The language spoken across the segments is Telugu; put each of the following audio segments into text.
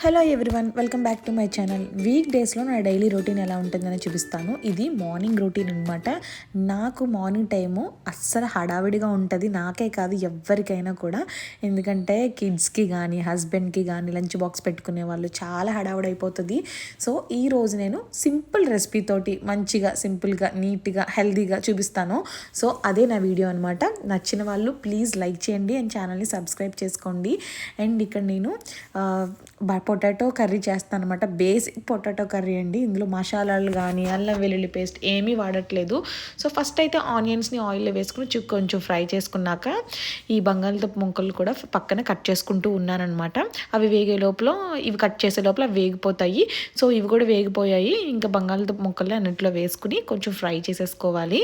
Hello everyone, welcome back to my channel. Week డేస్లో నా డైలీ రొటీన్ ఎలా ఉంటుందని చూపిస్తాను. ఇది మార్నింగ్ రొటీన్ అనమాట. నాకు మార్నింగ్ టైము అస్సలు హడావిడిగా ఉంటుంది, నాకే కాదు ఎవరికైనా కూడా. ఎందుకంటే కిడ్స్కి కానీ హస్బెండ్కి కానీ లంచ్ బాక్స్ పెట్టుకునే వాళ్ళు చాలా హడావిడి అయిపోతుంది. సో ఈరోజు నేను సింపుల్ రెసిపీతోటి మంచిగా సింపుల్గా నీట్గా హెల్తీగా చూపిస్తాను. సో అదే నా వీడియో అనమాట. నచ్చిన వాళ్ళు ప్లీజ్ లైక్ చేయండి అండ్ ఛానల్ని సబ్స్క్రైబ్ చేసుకోండి. అండ్ ఇక్కడ నేను పొటాటో కర్రీ చేస్తాను అనమాట. బేసిక్ పొటాటో కర్రీ అండి. ఇందులో మసాలాలు కానీ అల్లం వెల్లుల్లి పేస్ట్ ఏమీ వాడట్లేదు. సో ఫస్ట్ అయితే ఆనియన్స్ని ఆయిల్లో వేసుకుని కొంచెం ఫ్రై చేసుకున్నాక ఈ బంగాళదుంప ముక్కలు కూడా పక్కన కట్ చేసుకుంటూ ఉన్నానమాట. అవి వేగే లోపల ఇవి కట్ చేసే లోపల అవి వేగిపోతాయి. సో ఇవి కూడా వేగిపోయాయి. ఇంకా బంగాళదుంప ముక్కలు అన్నింటిలో వేసుకుని కొంచెం ఫ్రై చేసేసుకోవాలి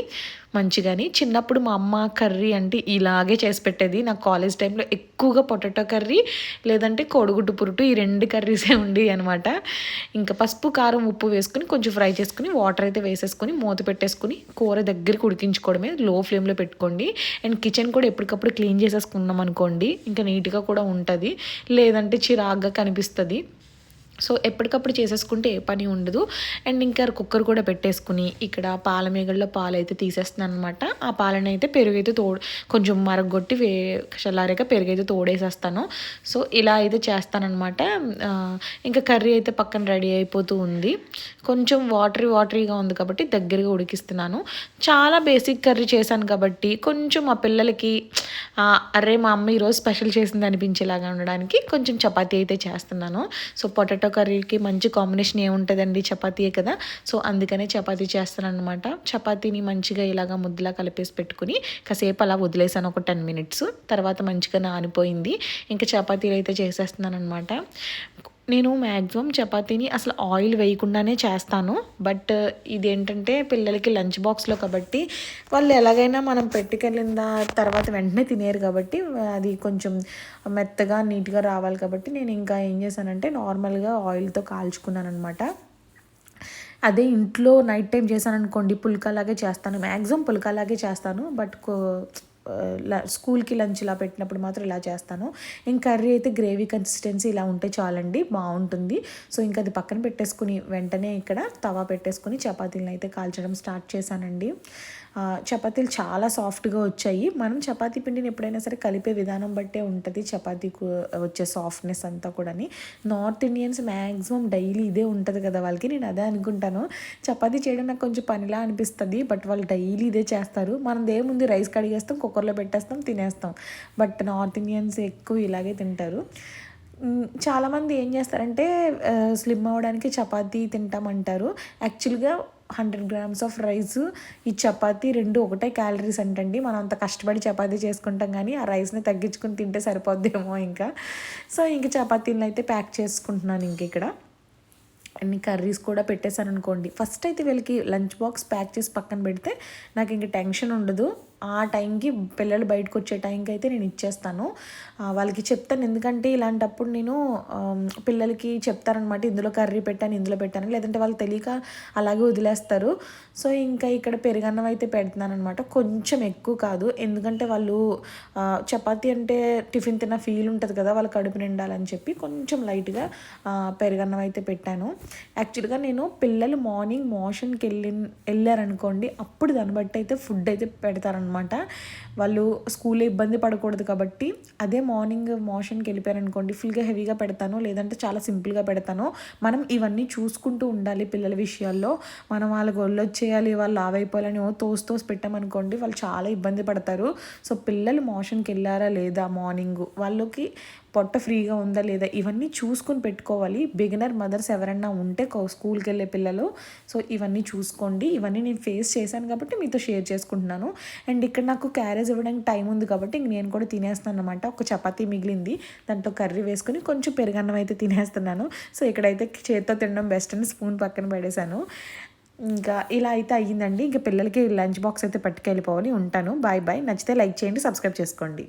మంచిగాని. చిన్నప్పుడు మా అమ్మ కర్రీ అంటే ఇలాగే చేసి పెట్టేది. నాకు కాలేజ్ టైంలో ఎక్కువగా పొటాటో కర్రీ లేదంటే కోడిగుడ్డు పురుటు, ఈ రెండు కర్రీసే ఉండి అనమాట. ఇంకా పసుపు కారం ఉప్పు వేసుకుని కొంచెం ఫ్రై చేసుకుని వాటర్ అయితే వేసేసుకొని మూత పెట్టేసుకుని కూర దగ్గరికి ఉడికించుకోవడమే. లో ఫ్లేమ్లో పెట్టుకోండి. అండ్ కిచెన్ కూడా ఎప్పటికప్పుడు క్లీన్ చేసేసుకున్నాం అనుకోండి, ఇంకా నీట్గా కూడా ఉంటుంది. లేదంటే చిరాగ్గా కనిపిస్తుంది. సో ఎప్పటికప్పుడు చేసేసుకుంటే ఏ పని ఉండదు. అండ్ ఇంకా కుక్కర్ కూడా పెట్టేసుకుని ఇక్కడ పాలమేగడలో పాలు అయితే తీసేస్తున్నాను అనమాట. ఆ పాలను అయితే పెరుగు అయితే కొంచెం మరగొట్టి చల్లారాక పెరుగు అయితే తోడేసేస్తాను. సో ఇలా అయితే చేస్తానన్నమాట. ఇంకా కర్రీ అయితే పక్కన రెడీ అయిపోతూ ఉంది. కొంచెం వాటరీగా ఉంది కాబట్టి దగ్గరగా ఉడికిస్తున్నాను. చాలా బేసిక్ కర్రీ చేశాను కాబట్టి కొంచెం మా పిల్లలకి అరే మా అమ్మ ఈరోజు స్పెషల్ చేసింది అనిపించేలాగా ఉండడానికి కొంచెం చపాతీ అయితే చేస్తున్నాను. సో పొటాటో కర్రీకి మంచి కాంబినేషన్ ఏముంటుందండి, చపాతీయే కదా. సో అందుకనే చపాతీ చేస్తాను అనమాట. చపాతీని మంచిగా ఇలాగా ముద్దలా కలిపేసి పెట్టుకుని కాసేపు అలా వదిలేసాను ఒక 10 minutes. తర్వాత మంచిగా నానిపోయింది. ఇంకా చపాతీలు అయితే చేసేస్తున్నాను అనమాట. నేను మ్యాక్సిమం చపాతీని అసలు ఆయిల్ వేయకుండానే చేస్తాను. బట్ ఇదేంటంటే పిల్లలకి లంచ్ బాక్స్లో కాబట్టి వాళ్ళు ఎలాగైనా మనం పెట్టుకెళ్ళిన తర్వాత వెంటనే తినేరు కాబట్టి అది కొంచెం మెత్తగా నీట్గా రావాలి కాబట్టి నేను ఇంకా ఏం చేశానంటే నార్మల్గా ఆయిల్తో కాల్చుకున్నాను అనమాట. అదే ఇంట్లో నైట్ టైం చేశాను అనుకోండి పుల్కాలాగే చేస్తాను, మ్యాక్సిమం పుల్కాలాగే చేస్తాను. బట్ స్కూల్కి లంచ్ ఇలా పెట్టినప్పుడు మాత్రం ఇలా చేస్తాను. ఇంకా కర్రీ అయితే గ్రేవీ కన్సిస్టెన్సీ ఇలా ఉంటే చాలండి, బాగుంటుంది. సో ఇంకా అది పక్కన పెట్టేసుకుని వెంటనే ఇక్కడ తవా పెట్టేసుకుని చపాతీలను అయితే కాల్చడం స్టార్ట్ చేశానండి. చపాతీలు చాలా సాఫ్ట్గా వచ్చాయి. మనం చపాతీ పిండిని ఎప్పుడైనా సరే కలిపే విధానం బట్టే ఉంటుంది చపాతీకు వచ్చే సాఫ్ట్నెస్ అంతా కూడా. నార్త్ ఇండియన్స్ మ్యాక్సిమం డైలీ ఇదే ఉంటుంది కదా వాళ్ళకి. నేను అదే అనుకుంటాను, చపాతీ చేయడం నాకు కొంచెం పనిలా అనిపిస్తుంది. బట్ వాళ్ళు డైలీ ఇదే చేస్తారు. మనది ఏముంది, రైస్ కడిగేస్తాం, కుక్కర్లో పెట్టేస్తాం, తినేస్తాం. బట్ నార్త్ ఇండియన్స్ ఎక్కువ ఇలాగే తింటారు. చాలామంది ఏం చేస్తారంటే స్లిమ్ అవ్వడానికి చపాతీ తింటామంటారు. యాక్చువల్గా 100 grams ఆఫ్ రైస్, ఈ చపాతీ రెండు ఒకటే క్యాలరీస్ అంటండి. మనం అంత కష్టపడి చపాతీ చేసుకుంటాం కానీ ఆ రైస్ని తగ్గించుకుని తింటే సరిపోద్దేమో ఇంకా. సో ఇంక చపాతీలను అయితే ప్యాక్ చేసుకుంటున్నాను. ఇంక ఇక్కడ అన్ని కర్రీస్ కూడా పెట్టేశాను అనుకోండి. ఫస్ట్ అయితే వీళ్ళకి లంచ్ బాక్స్ ప్యాక్ చేసి పక్కన పెడితే నాకు ఇంక టెన్షన్ ఉండదు. ఆ టైంకి పిల్లలు బయటకు వచ్చే టైంకి అయితే నేను ఇచ్చేస్తాను. వాళ్ళకి చెప్తాను, ఎందుకంటే ఇలాంటప్పుడు నేను పిల్లలకి చెప్తారనమాట, ఇందులో కర్రీ పెట్టాను ఇందులో పెట్టాను, లేదంటే వాళ్ళు తెలియక అలాగే వదిలేస్తారు. సో ఇంకా ఇక్కడ పెరుగన్నం అయితే పెడుతున్నాను అనమాట. కొంచెం ఎక్కువ కాదు, ఎందుకంటే వాళ్ళు చపాతీ అంటే టిఫిన్ తిన్న ఫీల్ ఉంటుంది కదా, వాళ్ళు కడుపు నిండాలని చెప్పి కొంచెం లైట్గా పెరుగన్నం అయితే పెట్టాను. యాక్చువల్గా నేను పిల్లలు మార్నింగ్ మోషన్కి వెళ్ళారనుకోండి, అప్పుడు దాన్ని బట్టి అయితే ఫుడ్ అయితే పెడతారనమాట. వాళ్ళు స్కూల్లో ఇబ్బంది పడకూడదు కాబట్టి. అదే మార్నింగ్ మోషన్కి వెళ్ళిపోయారనుకోండి ఫుల్గా హెవీగా పెడతాను, లేదంటే చాలా సింపుల్గా పెడతాను. మనం ఇవన్నీ చూసుకుంటూ ఉండాలి పిల్లల విషయాల్లో. మనం వాళ్ళకి వచ్చేయాలి, వాళ్ళు లావైపోవాలని తోసి పెట్టామనుకోండి వాళ్ళు చాలా ఇబ్బంది పడతారు. సో పిల్లలు మోషన్కి వెళ్ళారా లేదా, మార్నింగ్ వాళ్ళకి పొట్ట ఫ్రీగా ఉందా లేదా, ఇవన్నీ చూసుకొని పెట్టుకోవాలి. బిగినర్ మదర్స్ ఎవరన్నా ఉంటే స్కూల్కి వెళ్ళే పిల్లలు, సో ఇవన్నీ చూసుకోండి. ఇవన్నీ నేను ఫేస్ చేశాను కాబట్టి మీతో షేర్ చేసుకుంటున్నాను. అండ్ ఇక్కడ నాకు క్యారేజ్ ఇవ్వడానికి టైం ఉంది కాబట్టి ఇంక నేను కూడా తినేస్తాను అనమాట. ఒక చపాతీ మిగిలింది, దాంట్లో కర్రీ వేసుకుని కొంచెం పెరుగన్నం అయితే తినేస్తున్నాను. సో ఇక్కడైతే చేత్తో తినడం బెస్ట్ అని స్పూన్ పక్కన పడేశాను. ఇంకా ఇలా అయితే అయ్యిందండి. ఇంకా పిల్లలకి లంచ్ బాక్స్ అయితే పట్టుకెళ్ళిపోవాలి. ఉంటాను, బాయ్ బాయ్. నచ్చితే లైక్ చేయండి, సబ్స్క్రైబ్ చేసుకోండి.